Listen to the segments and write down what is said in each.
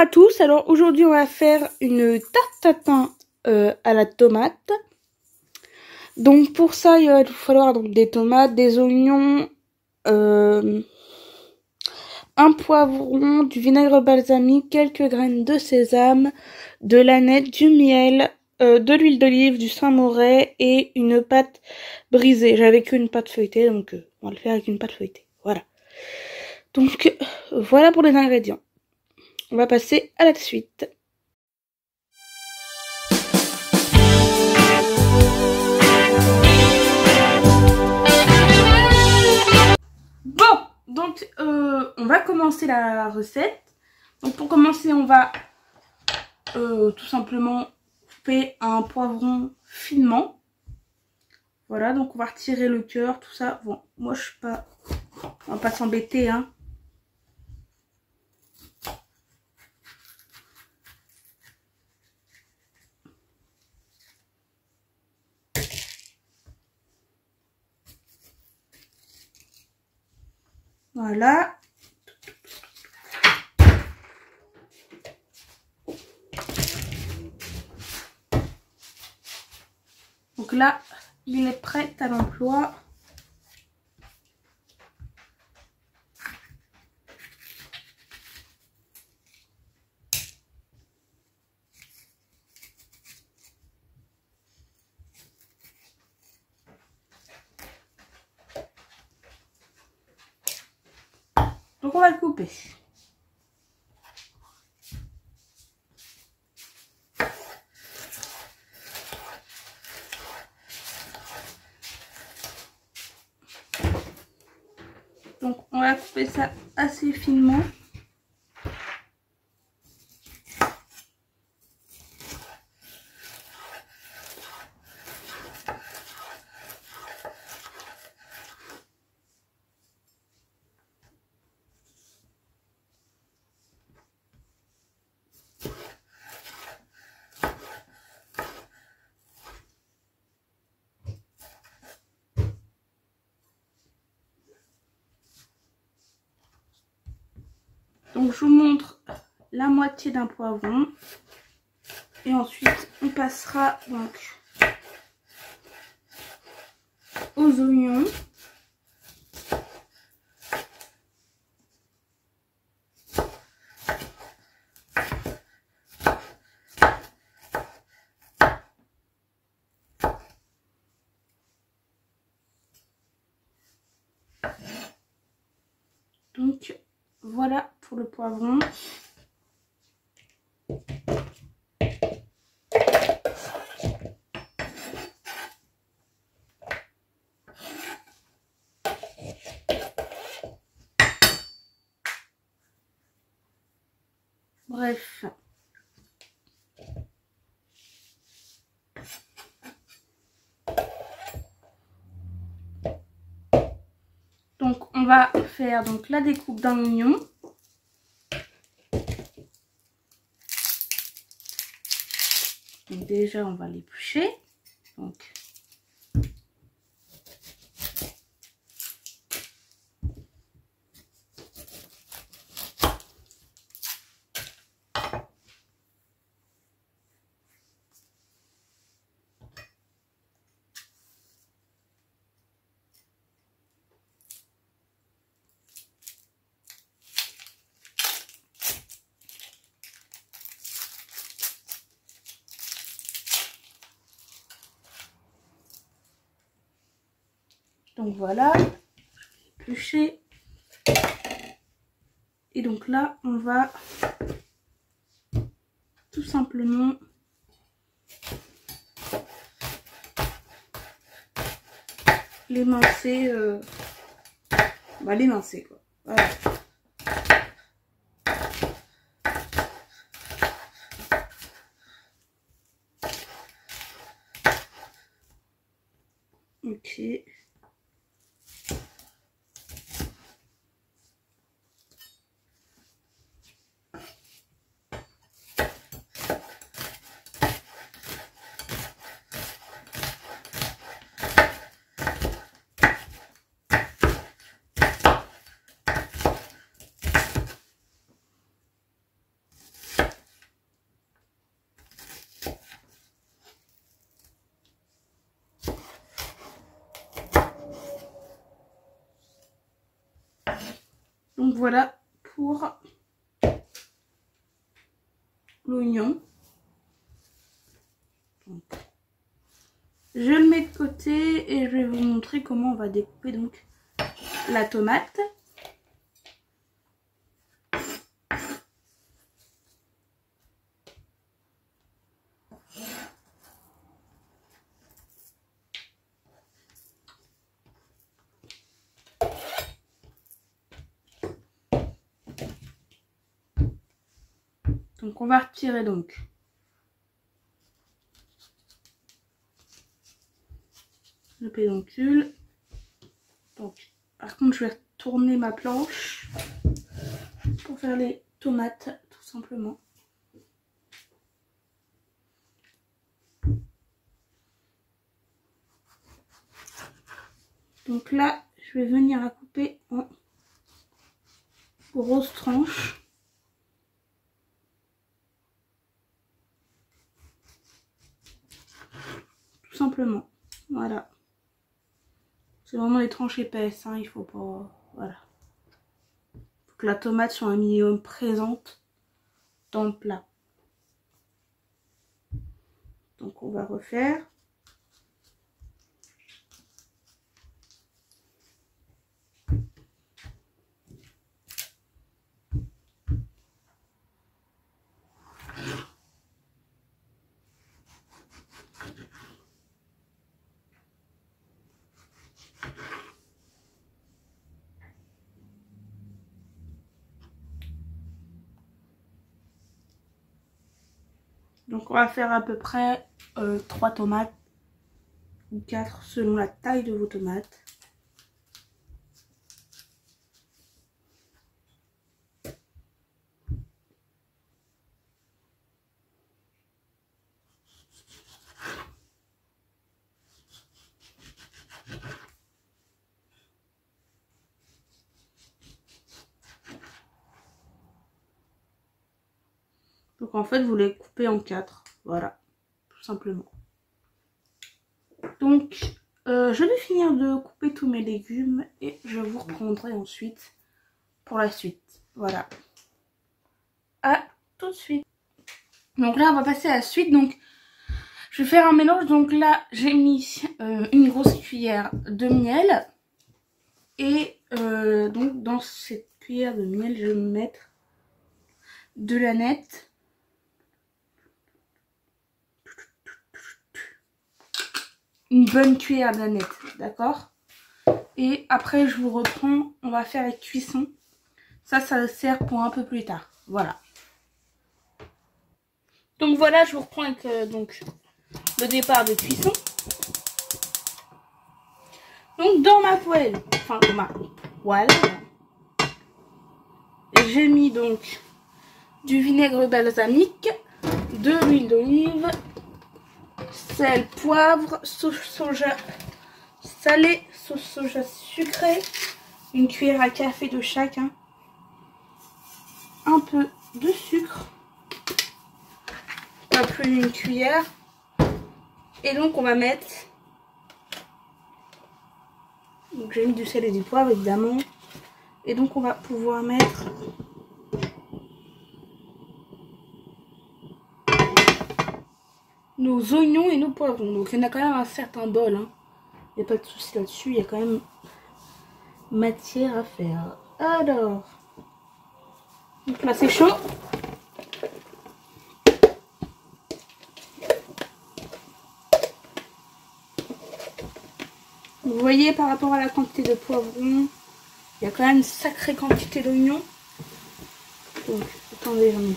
à tous, alors aujourd'hui on va faire une tarte tatin à la tomate. Donc pour ça il va nous falloir donc des tomates, des oignons, un poivron, du vinaigre balsamique, quelques graines de sésame, de l'aneth, du miel, de l'huile d'olive, du sainmoret et une pâte brisée. J'avais qu'une pâte feuilletée donc on va le faire avec une pâte feuilletée. Voilà. Donc voilà pour les ingrédients. On va passer à la suite. Bon, donc on va commencer la recette. Donc pour commencer, on va tout simplement couper un poivron finement. Voilà, donc on va retirer le cœur, tout ça. Bon, moi je suis pas... On va pas s'embêter, hein. Voilà. Donc là, il est prêt à l'emploi. Donc on va le couper. Donc on va couper ça assez finement. Donc je vous montre la moitié d'un poivron. Et ensuite on passera donc aux oignons. Donc voilà pour le poivron. Bref. Donc on va faire donc la découpe d'un oignon. Donc déjà on va l'éplucher. Donc voilà, je vais éplucher. Et donc là, on va tout simplement l'émincer, l'émincer quoi. Voilà. Ok. Donc voilà pour l'oignon. Je le mets de côté et je vais vous montrer comment on va découper donc la tomate. Donc on va retirer donc le pédoncule. Donc par contre je vais retourner ma planche pour faire les tomates tout simplement. Donc là je vais venir la couper en grosses tranches. Tout simplement. Voilà. C'est vraiment les tranches épaisses, hein, il faut pas... Voilà. Faut que la tomate soit un minimum présente dans le plat. Donc on va refaire. Donc on va faire à peu près 3 tomates ou 4 selon la taille de vos tomates. Donc en fait vous les coupez en 4, voilà, tout simplement. Donc je vais finir de couper tous mes légumes et je vous reprendrai ensuite pour la suite. Voilà. À tout de suite. Donc là on va passer à la suite. Donc je vais faire un mélange. Donc là j'ai mis une grosse cuillère de miel. Et donc dans cette cuillère de miel je vais mettre de l'aneth. Une bonne cuillère d'aneth, d'accord? Et après je vous reprends, on va faire les cuissons. Ça sert pour un peu plus tard. Voilà. Donc voilà, je vous reprends avec donc le départ de cuisson. Donc dans ma poêle, enfin dans ma poêle, j'ai mis donc du vinaigre balsamique, de l'huile d'olive, sel, poivre, sauce soja salée, sauce soja sucrée, une cuillère à café de chacun, un peu de sucre, pas plus d'une cuillère, et donc on va mettre, donc j'ai mis du sel et du poivre évidemment, et donc on va pouvoir mettre nos oignons et nos poivrons. Donc il y en a quand même un certain bol, hein. Il n'y a pas de souci là-dessus, il y a quand même matière à faire. Alors, donc là c'est chaud. Vous voyez par rapport à la quantité de poivrons, il y a quand même une sacrée quantité d'oignons. Donc attendez, j'en ai.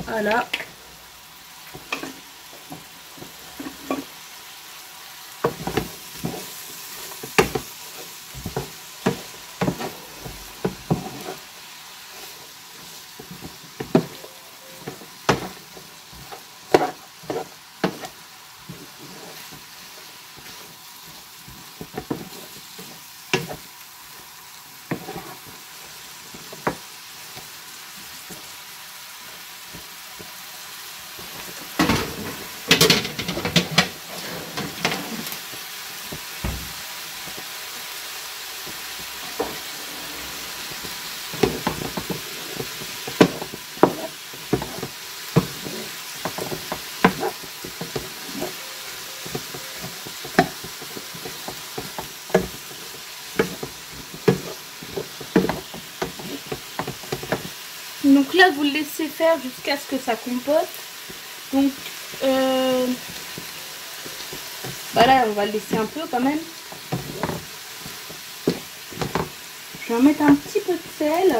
Voilà. Donc là, vous le laissez faire jusqu'à ce que ça compote. Donc, bah là, on va le laisser un peu quand même. Je vais en mettre un petit peu de sel.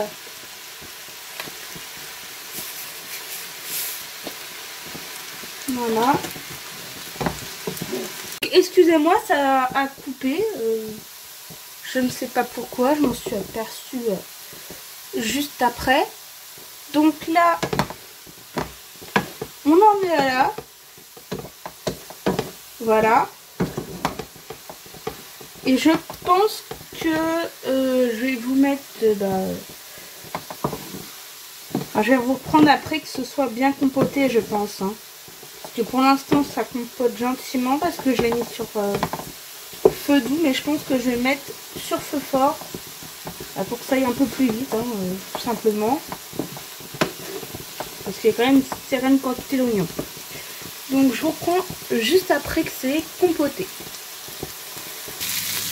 Voilà. Excusez-moi, ça a coupé. Je ne sais pas pourquoi, je m'en suis aperçue juste après. Donc là, on en est là. Voilà. Et je pense que je vais vous mettre... enfin, je vais vous reprendre après que ce soit bien compoté, je pense. Hein. Parce que pour l'instant, ça compote gentiment parce que je l'ai mis sur feu doux. Mais je pense que je vais mettre sur feu fort pour que ça aille un peu plus vite, hein, tout simplement. Parce qu'il y a quand même une certaine quantité d'oignons. Donc je vous reprends juste après que c'est compoté.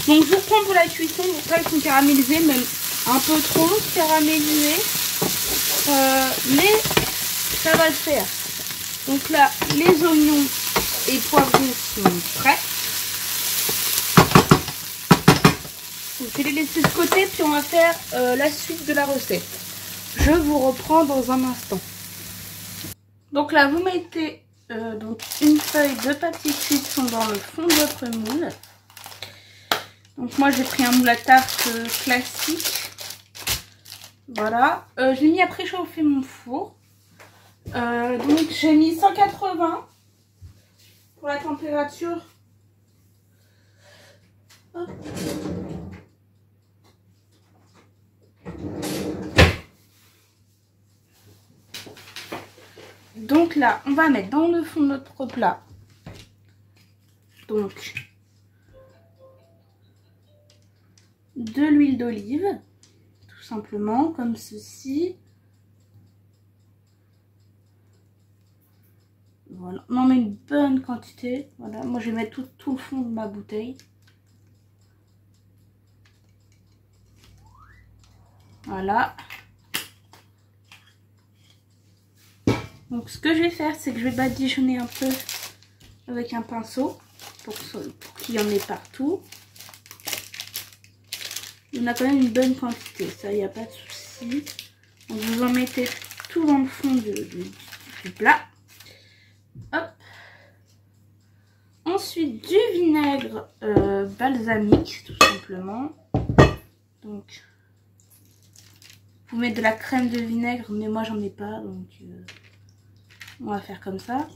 Donc je vous reprends pour la cuisson. Donc là ils sont caramélisés, même un peu trop caramélisés. Mais ça va le faire. Donc là les oignons et poivrons sont prêts. Donc je vais les laisser de côté puis on va faire la suite de la recette. Je vous reprends dans un instant. Donc là vous mettez donc une feuille de papier cuisson dans le fond de votre moule. Donc moi j'ai pris un moule à tarte classique. Voilà. J'ai mis à préchauffer mon four. Donc j'ai mis 180 pour la température. Hop. Donc là on va mettre dans le fond de notre plat. Donc de l'huile d'olive, tout simplement, comme ceci. Voilà, on en met une bonne quantité. Voilà, moi je vais mettre tout le fond de ma bouteille. Voilà. Donc ce que je vais faire, c'est que je vais badigeonner un peu avec un pinceau pour qu'il y en ait partout. On a quand même une bonne quantité, ça il n'y a pas de souci. Donc vous en mettez tout dans le fond du plat. Hop. Ensuite du vinaigre balsamique tout simplement. Donc vous mettez de la crème de vinaigre, mais moi j'en ai pas, donc on va faire comme ça.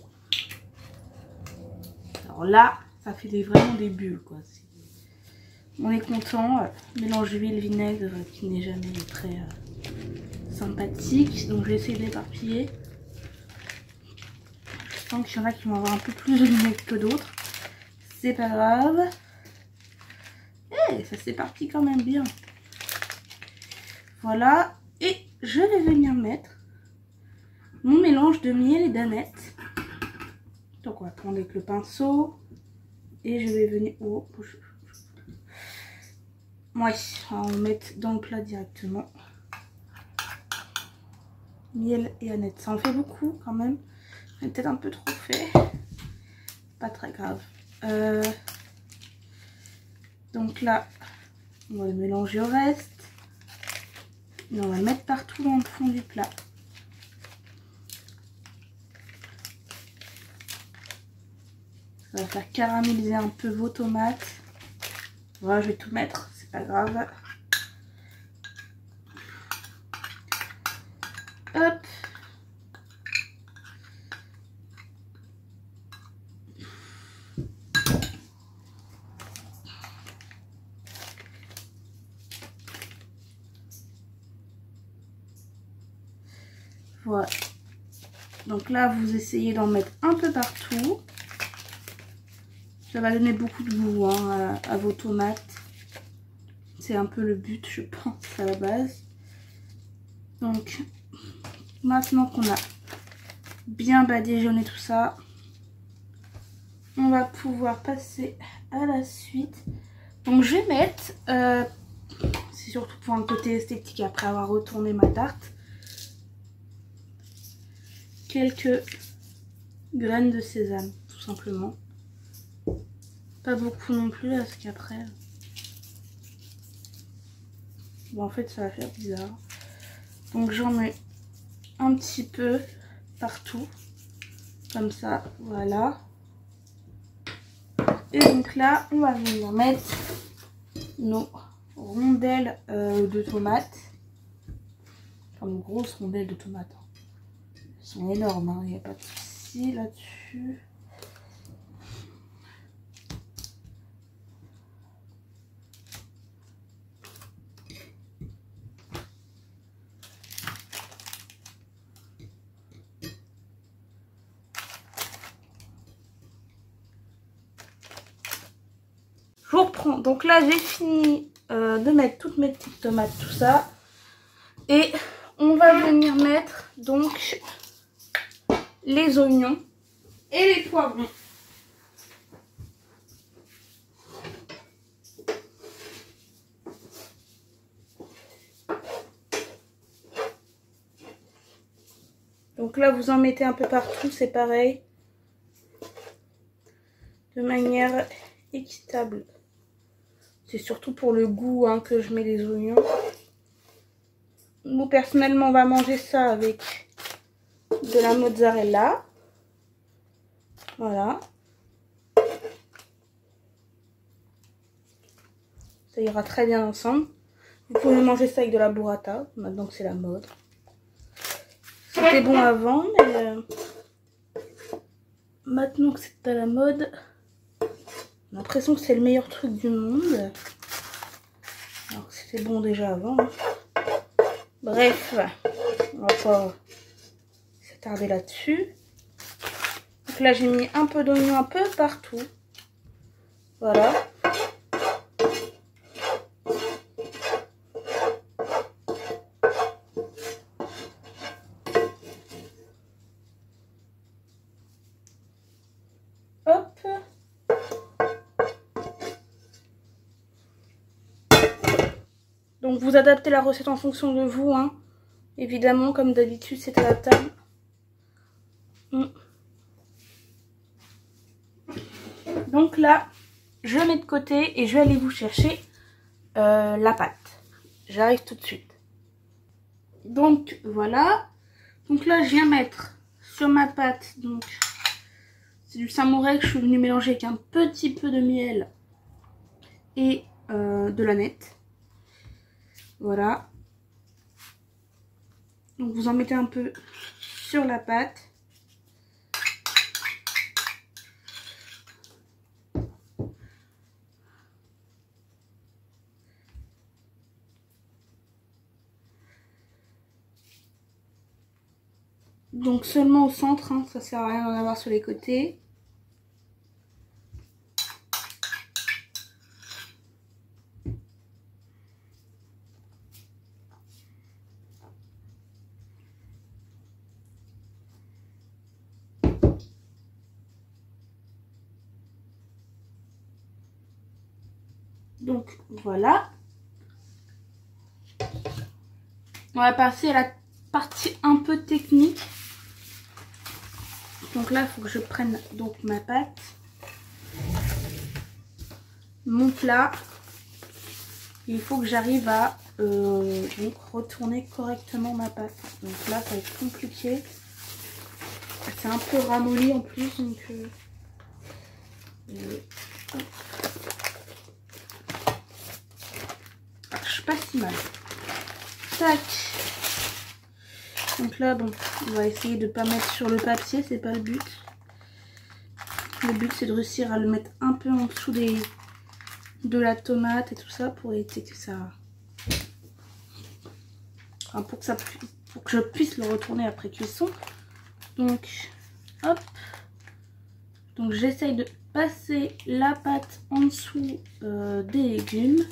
Alors là, ça fait vraiment des bulles quoi. On est content, mélange huile vinaigre qui n'est jamais très sympathique. Donc je vais essayer de l'éparpiller. Je sens qu'il y en a qui vont avoir un peu plus de vinaigre que d'autres. C'est pas grave. Eh, ça s'éparpille quand même bien. Voilà. Et je vais venir mettre mon mélange de miel et d'aneth. Donc on va prendre avec le pinceau. Et je vais venir... Oh, ouais, on va mettre dans le plat directement. Miel et aneth. Ça en fait beaucoup quand même. J'ai peut-être un peu trop fait. Pas très grave. Donc là, on va le mélanger au reste. Et on va le mettre partout dans le fond du plat. Ça va faire caraméliser un peu vos tomates. Voilà, je vais tout mettre, c'est pas grave. Hop. Voilà. Donc là, vous essayez d'en mettre un peu partout. Ça va donner beaucoup de goût hein, à vos tomates. C'est un peu le but, je pense, à la base. Donc, maintenant qu'on a bien badigeonné tout ça, on va pouvoir passer à la suite. Donc, je vais mettre, c'est surtout pour un côté esthétique après avoir retourné ma tarte, quelques graines de sésame, tout simplement. Pas beaucoup non plus, parce qu'après... Bon, en fait, ça va faire bizarre. Donc j'en mets un petit peu partout. Comme ça, voilà. Et donc là, on va venir mettre nos rondelles de tomates. Enfin, nos grosses rondelles de tomates. Elles sont énormes, hein, il n'y a pas de souci là-dessus. Je vous reprends. Donc là, j'ai fini de mettre toutes mes petites tomates, tout ça. Et on va venir mettre donc les oignons et les poivrons. Donc là, vous en mettez un peu partout, c'est pareil. De manière équitable. C'est surtout pour le goût hein, que je mets les oignons. Nous, personnellement, on va manger ça avec de la mozzarella. Voilà. Ça ira très bien ensemble. Vous pouvez manger ça avec de la burrata, maintenant que c'est la mode. C'était bon avant, mais maintenant que c'est à la mode, j'ai l'impression que c'est le meilleur truc du monde. Alors que c'était bon déjà avant. Hein. Bref, on va pas s'attarder là-dessus. Donc là, j'ai mis un peu d'oignon un peu partout. Voilà. Hop. Donc vous adaptez la recette en fonction de vous, hein. Évidemment, comme d'habitude, c'est adaptable. Donc là, je mets de côté et je vais aller vous chercher la pâte. J'arrive tout de suite. Donc voilà. Donc là, je viens mettre sur ma pâte, donc c'est du samouraï que je suis venue mélanger avec un petit peu de miel et de l'aneth. Voilà. Donc vous en mettez un peu sur la pâte. Donc seulement au centre, hein, ça sert à rien d'en avoir sur les côtés. Donc voilà. On va passer à la partie un peu technique. Donc là, il faut que je prenne donc ma pâte, mon plat. Il faut que j'arrive à donc retourner correctement ma pâte. Donc là, ça va être compliqué. C'est un peu ramolli en plus, donc je pas si mal. Tac. Donc là, bon, on va essayer de ne pas mettre sur le papier, c'est pas le but. Le but, c'est de réussir à le mettre un peu en dessous de la tomate et tout ça pour éviter que ça... Enfin, pour que je puisse le retourner après cuisson. Donc, hop. Donc, j'essaye de passer la pâte en dessous des légumes.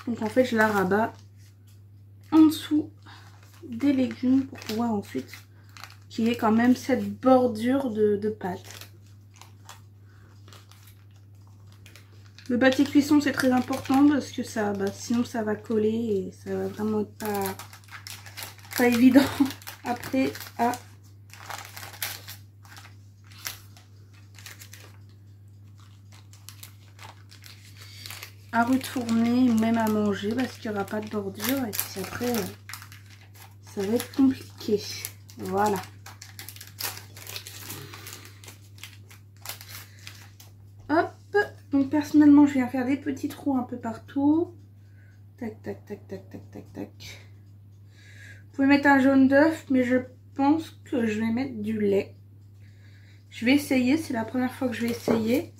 Donc en fait je la rabats en dessous des légumes pour pouvoir ensuite qu'il y ait quand même cette bordure de pâte. Le bâti cuisson c'est très important parce que ça, sinon ça va coller et ça va vraiment être pas évident après à retourner ou même à manger parce qu'il n'y aura pas de bordure et puis après ça va être compliqué. Voilà. Hop, donc personnellement je viens faire des petits trous un peu partout. Tac tac tac tac tac tac tac. Vous pouvez mettre un jaune d'œuf mais je pense que je vais mettre du lait. Je vais essayer, c'est la première fois que je vais essayer.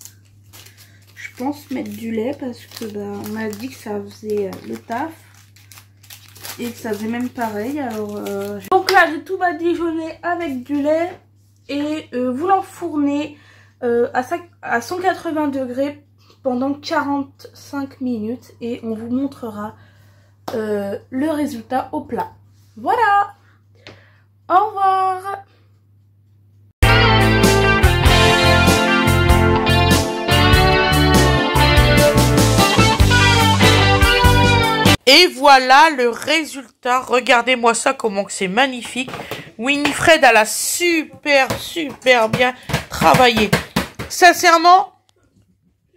Je pense mettre du lait parce que on m'a dit que ça faisait le taf et que ça faisait même pareil. Alors donc là j'ai tout badigeonné avec du lait et vous l'enfournez à 180 degrés pendant 45 minutes et on vous montrera le résultat au plat. Voilà, au revoir. Et voilà le résultat. Regardez-moi ça, comment que c'est magnifique. Winifred, elle a super bien travaillé. Sincèrement,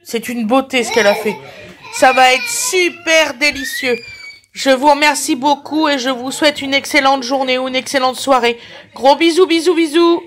c'est une beauté ce qu'elle a fait. Ça va être super délicieux. Je vous remercie beaucoup et je vous souhaite une excellente journée ou une excellente soirée. Gros bisous, bisous, bisous.